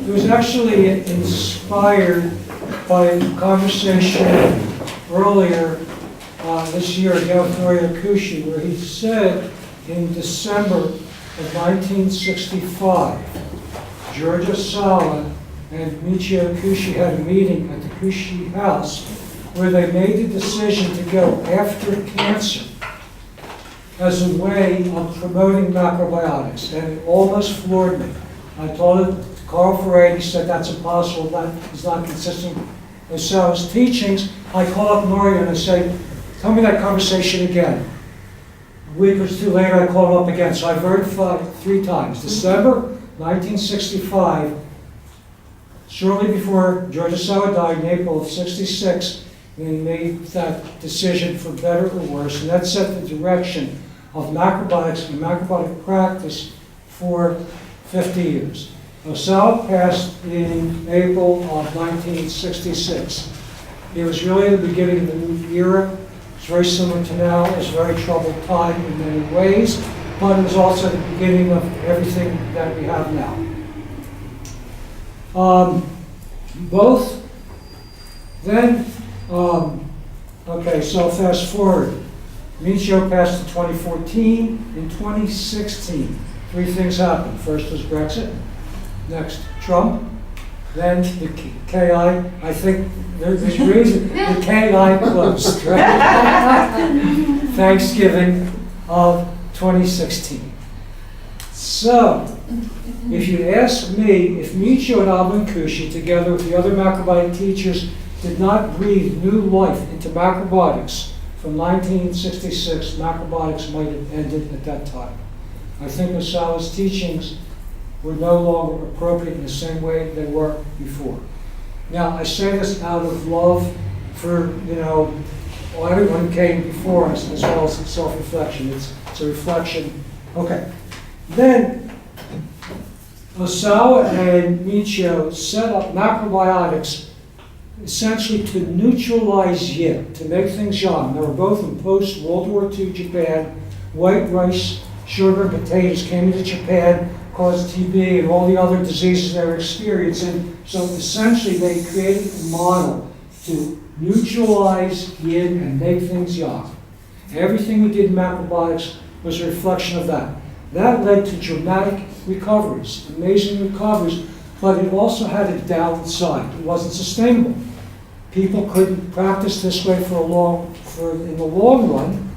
It was actually inspired by a conversation earlier this year with Nori Okushi, where he said in December of 1965, George Osawa and Michio Okushi had a meeting at the Okushi house where they made the decision to go after cancer as a way of promoting macrobiotics, and it almost floored me. I told it to Carl Ferretti, he said that's impossible, that is not consistent with Osawa's teachings. I called up Nori and I said, tell me that conversation again. A week or two later, I called him up again, so I verified 3 times. December 1965, shortly before George Osawa died in April of '66, and he made that decision for better or worse, and that set the direction of macrobiotics and macrobiotic practice for 50 years. Osawa passed in April of 1966. It was really the beginning of the new era. It's very similar to now. It was a very troubled time in many ways, but it was also the beginning of everything that we have now. Both then, okay, so fast forward. Michio passed in 2014. In 2016, 3 things happened. First was Brexit, next Trump, then the KI. I think there's a reason the KI closed, right? Thanksgiving of 2016. So, if you ask me, if Michio and Alvin Kushi, together with the other macrobiotic teachers, did not breathe new life into macrobiotics from 1966, macrobiotics might have ended at that time. I think Osawa's teachings were no longer appropriate in the same way they were before. Now, I say this out of love for, everyone who came before us, as well as self-reflection. It's a reflection. Okay. Then, Osawa and Michio set up macrobiotics essentially to neutralize yin, to make things young. They were both in post-World War II Japan. White rice, sugar, and potatoes came into Japan, caused TB and all the other diseases they were experiencing. So essentially they created a model to neutralize yin and make things young. Everything we did in macrobiotics was a reflection of that. That led to dramatic recoveries, amazing recoveries, but it also had a downside. It wasn't sustainable. People couldn't practice this way in the long run.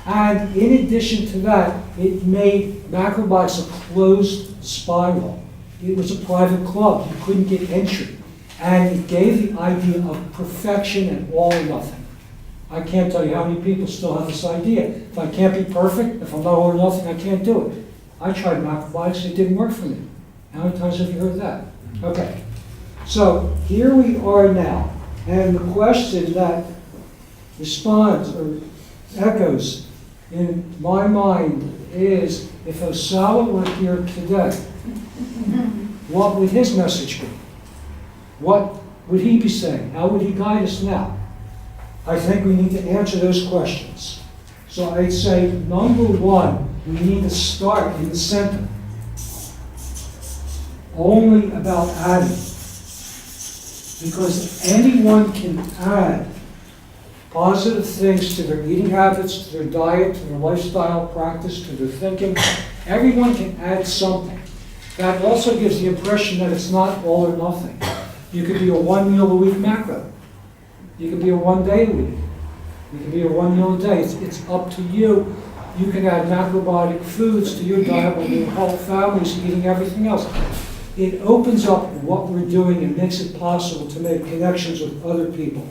And in addition to that, it made macrobiotics a closed spiral. It was a private club. You couldn't get entry. And it gave the idea of perfection and all or nothing. I can't tell you how many people still have this idea. If I can't be perfect, if I'm not all or nothing, I can't do it. I tried macrobiotics, it didn't work for me. How many times have you heard that? Okay. So here we are now. And the question that responds or echoes in my mind is, if Osawa were here today, what would his message be? What would he be saying? How would he guide us now? I think we need to answer those questions. So I'd say, number 1, we need to start in the center. Only about adding. Because anyone can add positive things to their eating habits, to their diet, to their lifestyle practice, to their thinking. Everyone can add something. That also gives the impression that it's not all or nothing. You could be a 1 meal a week macro. You could be a 1 day a week. You could be a 1 meal a day. It's up to you. You can add macrobiotic foods to your diet when your whole family's eating everything else. It opens up what we're doing and makes it possible to make connections with other people.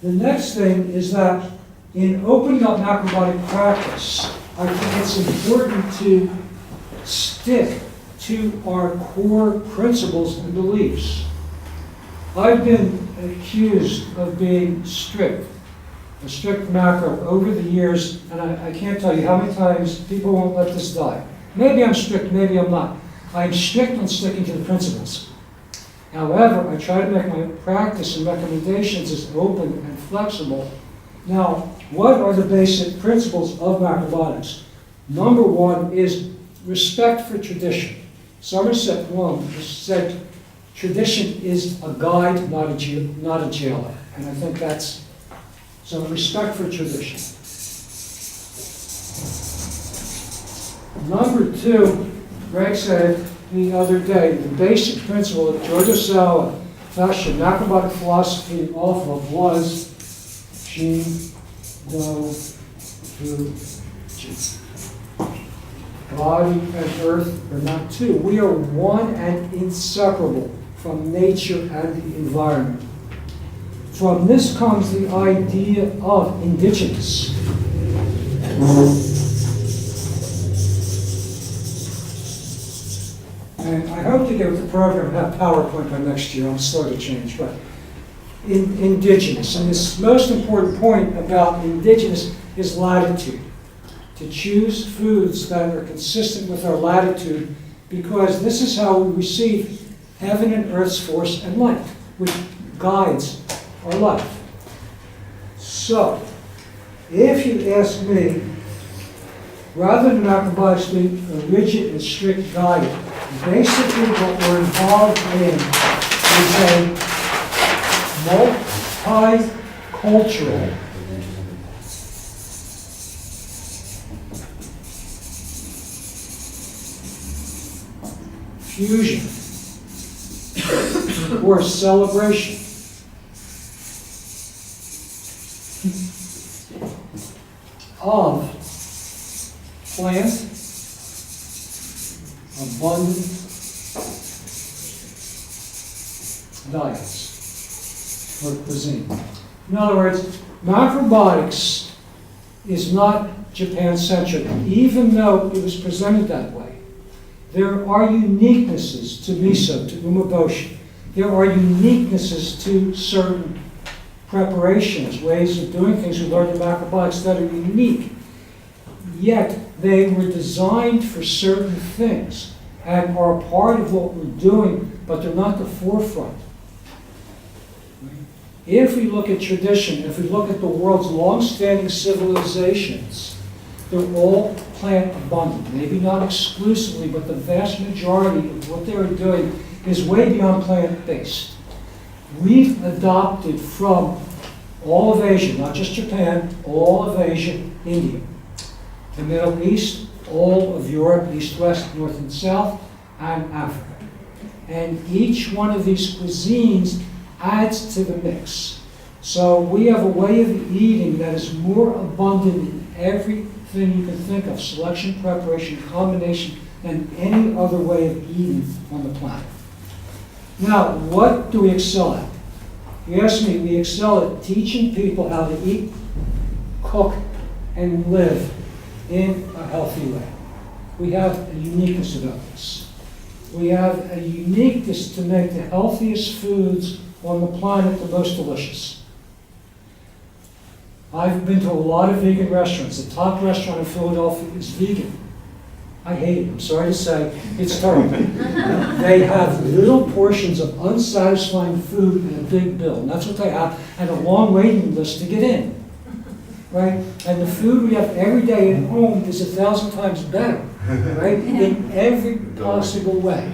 The next thing is that in opening up macrobiotic practice, I think it's important to stick to our core principles and beliefs. I've been accused of being strict, a strict macro over the years, and I can't tell you how many times people won't let this die. Maybe I'm strict, maybe I'm not. I'm strict on sticking to the principles. However, I try to make my practice and recommendations as open and flexible. Now, what are the basic principles of macrobiotics? Number 1 is respect for tradition. Somerset Maugham said, tradition is a guide, not a jailer. And I think that's some respect for tradition. Number two, Greg said the other day, the basic principle that George Osawa fashioned macrobiotic philosophy off of was Shin, Do, Fu, Ji. Body and earth are not two. We are one and inseparable from nature and the environment. From this comes the idea of indigenous. And I hope to get with the program and have PowerPoint by next year. I'm slow to change, but indigenous. And this most important point about indigenous is latitude. To choose foods that are consistent with our latitude, because this is how we receive heaven and earth's force and light, which guides our life. So, if you ask me, rather than macrobiotics being a rigid and strict diet, basically what we're involved in is a multicultural fusion or celebration of plant abundant diets or cuisine. In other words, macrobiotics is not Japan-centric, even though it was presented that way. There are uniquenesses to miso, to umeboshi. There are uniquenesses to certain preparations, ways of doing things we learned in macrobiotics that are unique. Yet they were designed for certain things and are a part of what we're doing, but they're not the forefront. If we look at tradition, if we look at the world's long-standing civilizations, they're all plant abundant. Maybe not exclusively, but the vast majority of what they are doing is way beyond plant-based. We've adopted from all of Asia, not just Japan, all of Asia, India, the Middle East, all of Europe, East, West, North, and South, and Africa. And each one of these cuisines adds to the mix. So we have a way of eating that is more abundant in everything you can think of, selection, preparation, combination, than any other way of eating on the planet. Now, what do we excel at? You ask me, we excel at teaching people how to eat, cook, and live in a healthy way. We have a uniqueness about this. We have a uniqueness to make the healthiest foods on the planet the most delicious. I've been to a lot of vegan restaurants. The top restaurant in Philadelphia is vegan. I hate it. I'm sorry to say. It's terrible. They have little portions of unsatisfying food and a big bill. And that's what they have, and a long waiting list to get in. Right? And the food we have every day at home is 1,000 times better. Right? In every possible way.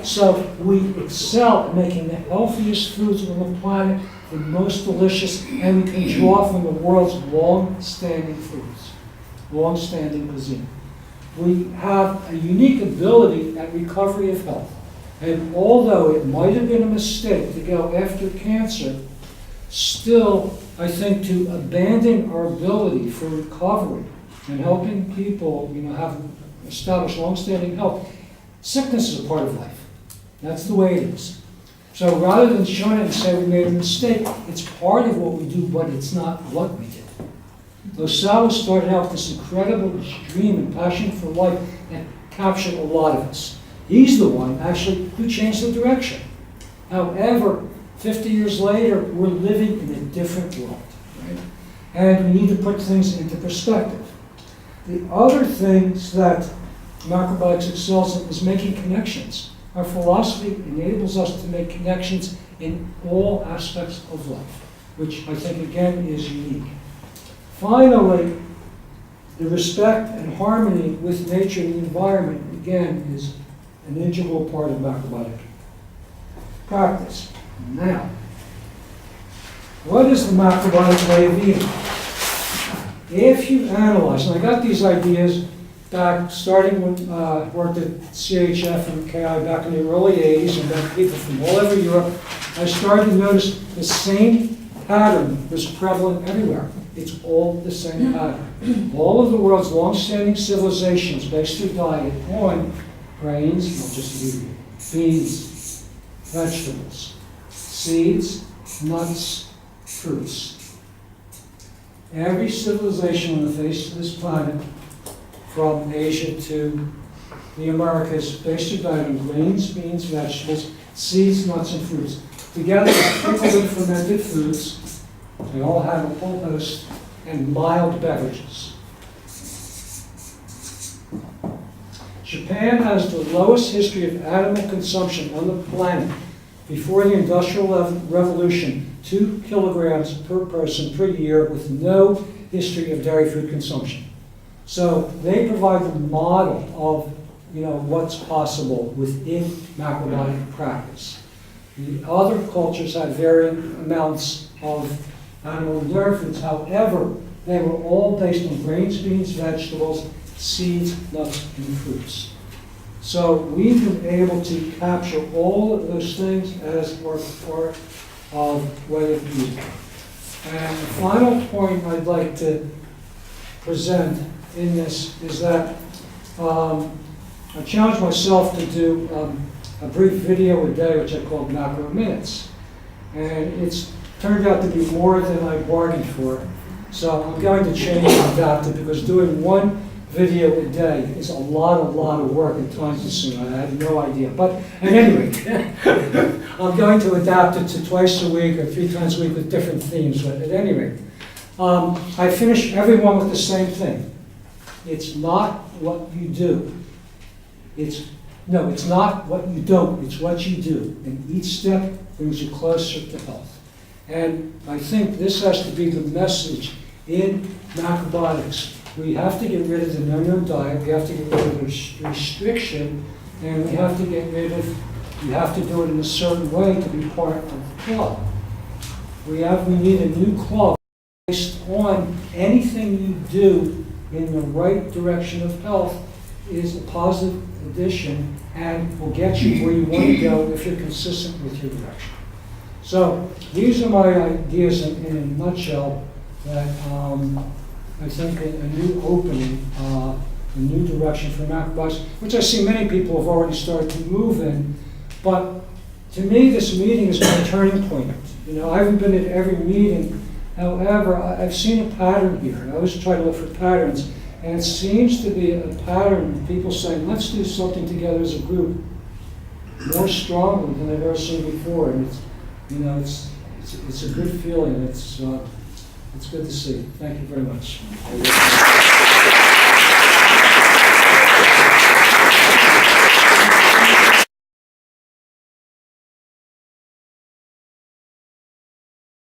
So we excel at making the healthiest foods on the planet the most delicious, and we can draw from the world's long-standing foods, long-standing cuisine. We have a unique ability at recovery of health. And although it might have been a mistake to go after cancer, still, I think to abandon our ability for recovery and helping people, have established long-standing health, sickness is a part of life. That's the way it is. So rather than shun it and say we made a mistake, it's part of what we do, but it's not what we did. Osawa started out with this incredible dream and passion for life that captured a lot of us. He's the one, actually, who changed the direction. However, 50 years later, we're living in a different world, right? And we need to put things into perspective. The other things that macrobiotics excels in is making connections. Our philosophy enables us to make connections in all aspects of life, which I think, again, is unique. Finally, the respect and harmony with nature and the environment, again, is an integral part of macrobiotic practice. Now, what is the macrobiotic way of eating? If you analyze, and I got these ideas back starting when I worked at CHF and KI back in the early 80s, and met people from all over Europe, I started to notice the same pattern was prevalent everywhere. It's all the same pattern. All of the world's long-standing civilizations based their diet on grains, I'll just use beans, vegetables, seeds, nuts, fruits. Every civilization on the face of this planet, from Asia to the Americas, based their diet on grains, beans, vegetables, seeds, nuts, and fruits. Together with pickled and fermented foods, they all have a whole host, and mild beverages. Japan has the lowest history of animal consumption on the planet before the Industrial Revolution, 2 kilograms per person per year, with no history of dairy food consumption. So they provide the model of what's possible within macrobiotic practice. The other cultures had varying amounts of animal and dairy foods. However, they were all based on grains, beans, vegetables, seeds, nuts, and fruits. So we've been able to capture all of those things as part of way of eating. And the final point I'd like to present in this is that I challenged myself to do a brief video a day, which I called Macro Minutes. And it's turned out to be more than I bargained for. So I'm going to change and adapt it, because doing one video a day is a lot of work and time consuming. I had no idea. But at any rate, I'm going to adapt it to twice a week or 3 times a week with different themes. But at any rate, I finish every one with the same thing. It's not what you do. It's not what you don't. It's what you do. And each step brings you closer to health. And I think this has to be the message in macrobiotics. We have to get rid of the no-no diet. We have to get rid of the restriction. And we have to get rid of, you have to do it in a certain way to be part of the club. We need a new club based on anything you do in the right direction of health is a positive addition and will get you where you want to go if you're consistent with your direction. So these are my ideas in a nutshell that I think a new opening, a new direction for macrobiotics, which I see many people have already started to move in. But to me, this meeting is my turning point. I haven't been at every meeting. However, I've seen a pattern here. I always try to look for patterns. And it seems to be a pattern of people saying, let's do something together as a group more strongly than I've ever seen before. And it's a good feeling. It's good to see. Thank you very much.